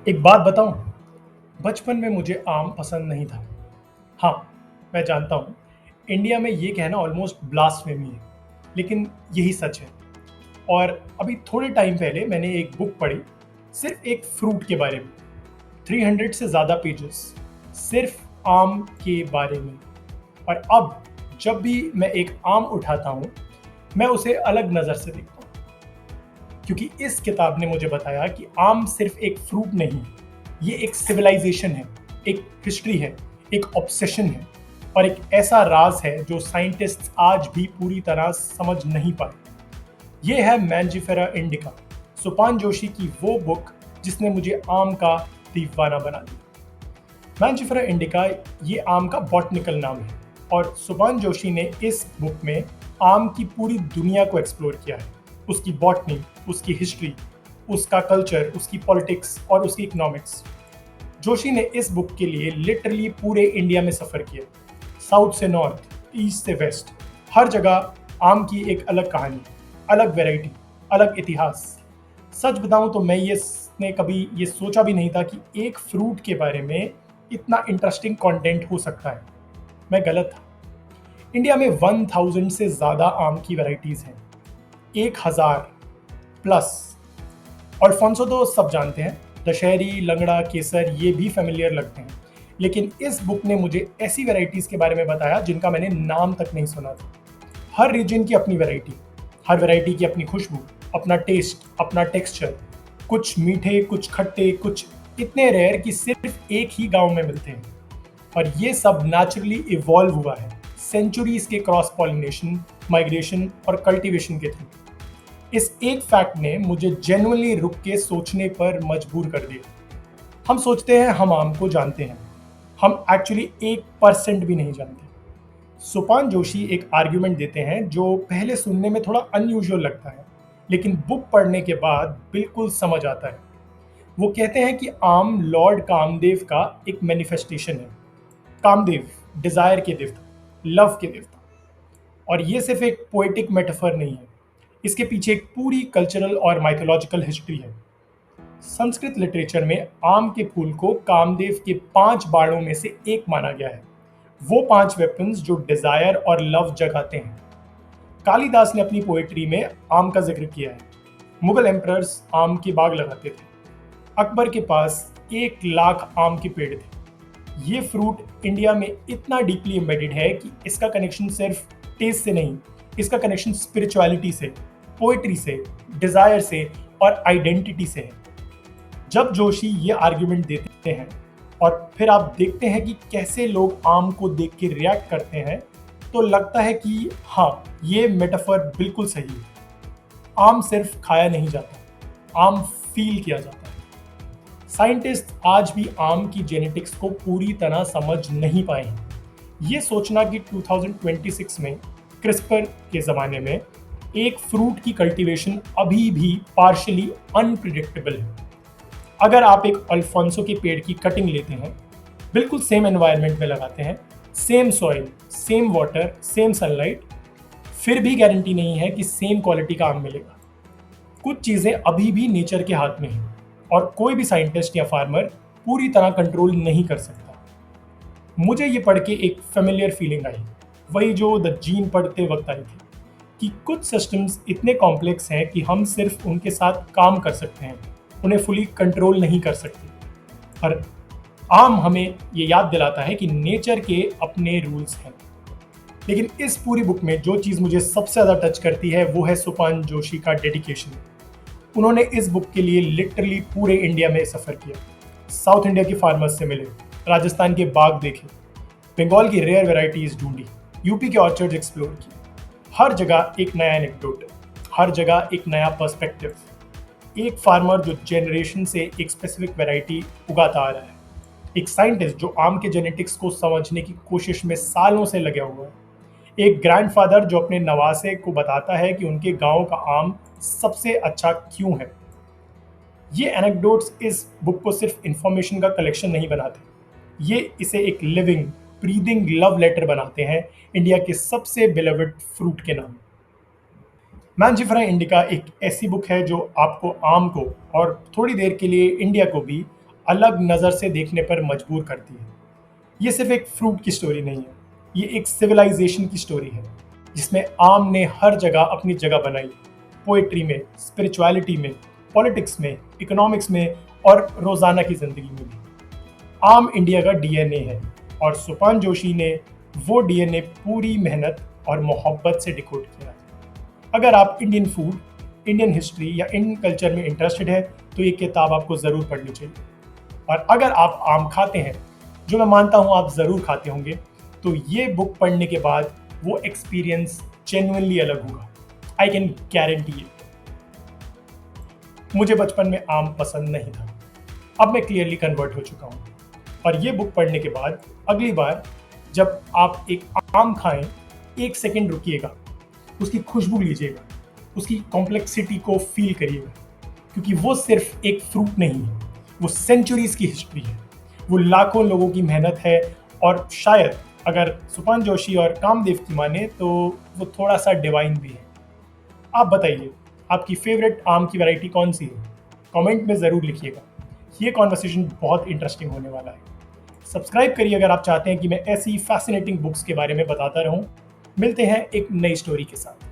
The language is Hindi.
एक बात बताऊं, बचपन में मुझे आम पसंद नहीं था। हाँ, मैं जानता हूँ, इंडिया में ये कहना ऑलमोस्ट ब्लास्फेमी है, लेकिन यही सच है। और अभी थोड़े टाइम पहले मैंने एक बुक पढ़ी, सिर्फ एक फ्रूट के बारे में। 300 से ज़्यादा पेजेस, सिर्फ आम के बारे में। और अब जब भी मैं एक आम उठाता हूँ, मैं उसे अलग नज़र से देखता हूँ। क्योंकि इस किताब ने मुझे बताया कि आम सिर्फ एक फ्रूट नहीं, ये एक सिविलाइजेशन है, एक हिस्ट्री है, एक ऑब्सेशन है और एक ऐसा राज है जो साइंटिस्ट आज भी पूरी तरह समझ नहीं पाए। ये है मैंजिफेरा इंडिका, सुपान जोशी की वो बुक जिसने मुझे आम का दीवाना बना दिया। मैंजिफेरा इंडिका ये आम का बॉटनिकल नाम है और सुभान जोशी ने इस बुक में आम की पूरी दुनिया को एक्सप्लोर किया है। उसकी बॉटनी, उसकी हिस्ट्री, उसका कल्चर, उसकी पॉलिटिक्स और उसकी इकोनॉमिक्स। जोशी ने इस बुक के लिए लिटरली पूरे इंडिया में सफ़र किया, साउथ से नॉर्थ, ईस्ट से वेस्ट। हर जगह आम की एक अलग कहानी, अलग वैरायटी, अलग इतिहास। सच बताऊं तो मैं ने कभी ये सोचा भी नहीं था कि एक फ्रूट के बारे में इतना इंटरेस्टिंग कंटेंट हो सकता है। मैं गलत था। इंडिया में 1000 से ज़्यादा आम की वैरायटीज़ हैं, 1000 प्लस। अल्फांसो तो सब जानते हैं, दशहरी, लंगड़ा, केसर ये भी फेमिलियर लगते हैं। लेकिन इस बुक ने मुझे ऐसी वैरायटीज़ के बारे में बताया जिनका मैंने नाम तक नहीं सुना था। हर रीजन की अपनी वैरायटी, हर वैरायटी की अपनी खुशबू, अपना टेस्ट, अपना टेक्सचर। कुछ मीठे, कुछ खट्टे, कुछ इतने रेयर कि सिर्फ एक ही गांव में मिलते हैं। और ये सब नेचुरली इवॉल्व हुआ है, सेंचुरीज के क्रॉस पॉलिनेशन, माइग्रेशन और कल्टीवेशन के थ्रू। इस एक फैक्ट ने मुझे जेन्युइनली रुक के सोचने पर मजबूर कर दिया। हम सोचते हैं हम आम को जानते हैं, हम एक्चुअली 1% भी नहीं जानते। सुपान जोशी एक आर्ग्यूमेंट देते हैं जो पहले सुनने में थोड़ा अनयूजुअल लगता है, लेकिन बुक पढ़ने के बाद बिल्कुल समझ आता है। वो कहते हैं कि आम लॉर्ड कामदेव का एक मैनिफेस्टेशन है। कामदेव डिजायर के देवता, लव के देवता। और ये सिर्फ एक पोएटिक मेटाफर नहीं है, इसके पीछे एक पूरी कल्चरल और माइथोलॉजिकल हिस्ट्री है। संस्कृत लिटरेचर में आम के फूल को कामदेव के 5 बाणों में से एक माना गया है, वो 5 वेपन्स जो डिजायर और लव जगाते हैं। कालिदास ने अपनी पोएट्री में आम का जिक्र किया है। मुगल एम्परर्स आम के बाग लगाते थे। अकबर के पास 1 लाख आम के पेड़ थे। ये फ्रूट इंडिया में इतना डीपली एम्बेडेड है कि इसका कनेक्शन सिर्फ टेस्ट से नहीं, इसका कनेक्शन स्पिरिचुअलिटी से, पोएट्री से, डिजायर से और आइडेंटिटी से है। जब जोशी ये आर्ग्यूमेंट देते हैं और फिर आप देखते हैं कि कैसे लोग आम को देख के रिएक्ट करते हैं, तो लगता है कि हाँ, ये मेटाफर बिल्कुल सही है। आम सिर्फ खाया नहीं जाता, आम फील किया जाता है। साइंटिस्ट आज भी आम की जेनेटिक्स को पूरी तरह समझ नहीं पाए हैं। ये सोचना कि 2026 में क्रिस्पर के ज़माने में एक फ्रूट की कल्टीवेशन अभी भी पार्शियली अनप्रिडिक्टेबल है। अगर आप एक अल्फांसो के पेड़ की कटिंग लेते हैं, बिल्कुल सेम एनवायरनमेंट में लगाते हैं, same soil, same water, same sunlight, फिर भी गारंटी नहीं है कि सेम क्वालिटी का आम मिलेगा। कुछ चीज़ें अभी भी नेचर के हाथ में हैं और कोई भी साइंटिस्ट या फार्मर पूरी तरह कंट्रोल नहीं कर सकता। मुझे ये पढ़ के एक फेमिलियर फीलिंग आई, वही जो द जीन पढ़ते वक्त आई थी, कि कुछ सिस्टम्स इतने कॉम्प्लेक्स हैं कि हम सिर्फ उनके साथ काम कर सकते हैं, उन्हें फुली कंट्रोल नहीं कर सकते। और आम हमें ये याद दिलाता है कि नेचर के अपने रूल्स हैं। लेकिन इस पूरी बुक में जो चीज़ मुझे सबसे ज़्यादा टच करती है वो है सुपान जोशी का डेडिकेशन। उन्होंने इस बुक के लिए लिटरली पूरे इंडिया में सफ़र किया। साउथ इंडिया के फार्मर्स से मिले, राजस्थान के बाग देखे, बंगाल की रेयर वैरायटीज़ ढूंढी, यूपी के ऑर्चर्ड एक्सप्लोर किए। हर जगह एक नया एनेक्डोट, हर जगह एक नया पर्सपेक्टिव। एक फार्मर जो जनरेशन से एक स्पेसिफिक वैरायटी उगाता आ रहा है, एक साइंटिस्ट जो आम के जेनेटिक्स को समझने की कोशिश में सालों से लगे हुआ है, एक ग्रैंडफादर जो अपने नवासे को बताता है कि उनके गांव का आम सबसे अच्छा क्यों है। ये एनेक्डोट्स इस बुक को सिर्फ इंफॉर्मेशन का कलेक्शन नहीं बनाते, ये इसे एक लिविंग, ब्रीदिंग लव लेटर बनाते हैं इंडिया के सबसे बिलवड फ्रूट के नाम। मैंजिफेरा इंडिका एक ऐसी बुक है जो आपको आम को और थोड़ी देर के लिए इंडिया को भी अलग नज़र से देखने पर मजबूर करती है। ये सिर्फ एक फ्रूट की स्टोरी नहीं है, ये एक सिविलाइजेशन की स्टोरी है जिसमें आम ने हर जगह अपनी जगह बनाई। पोएट्री में, स्पिरिचुअलिटी में, पॉलिटिक्स में, इकोनॉमिक्स में और रोज़ाना की ज़िंदगी में भी। आम इंडिया का डीएनए है और सुपान जोशी ने वो डीएनए पूरी मेहनत और मोहब्बत से डिकोड किया है। अगर आप इंडियन फूड, इंडियन हिस्ट्री या इंडियन कल्चर में इंटरेस्टेड है तो ये किताब आपको ज़रूर पढ़नी चाहिए। और अगर आप आम खाते हैं, जो मैं मानता हूँ आप ज़रूर खाते होंगे, तो ये बुक पढ़ने के बाद वो एक्सपीरियंस जेन्युइनली अलग होगा। I can guarantee it. मुझे बचपन में आम पसंद नहीं था, अब मैं क्लियरली कन्वर्ट हो चुका हूँ। और ये बुक पढ़ने के बाद अगली बार जब आप एक आम खाएं, एक सेकंड रुकिएगा, उसकी खुशबू लीजिएगा, उसकी कॉम्प्लेक्सिटी को फील करिएगा, क्योंकि वो सिर्फ एक फ्रूट नहीं है, वो सेंचुरीज की हिस्ट्री है, वो लाखों लोगों की मेहनत है। और शायद अगर सुपान जोशी और कामदेव की माने तो वो थोड़ा सा डिवाइन भी है। आप बताइए, आपकी फेवरेट आम की वैरायटी कौन सी है? कमेंट में ज़रूर लिखिएगा। ये कॉन्वर्सेशन बहुत इंटरेस्टिंग होने वाला है। सब्सक्राइब करिए अगर आप चाहते हैं कि मैं ऐसी फैसिनेटिंग बुक्स के बारे में बताता रहूं। मिलते हैं एक नई स्टोरी के साथ।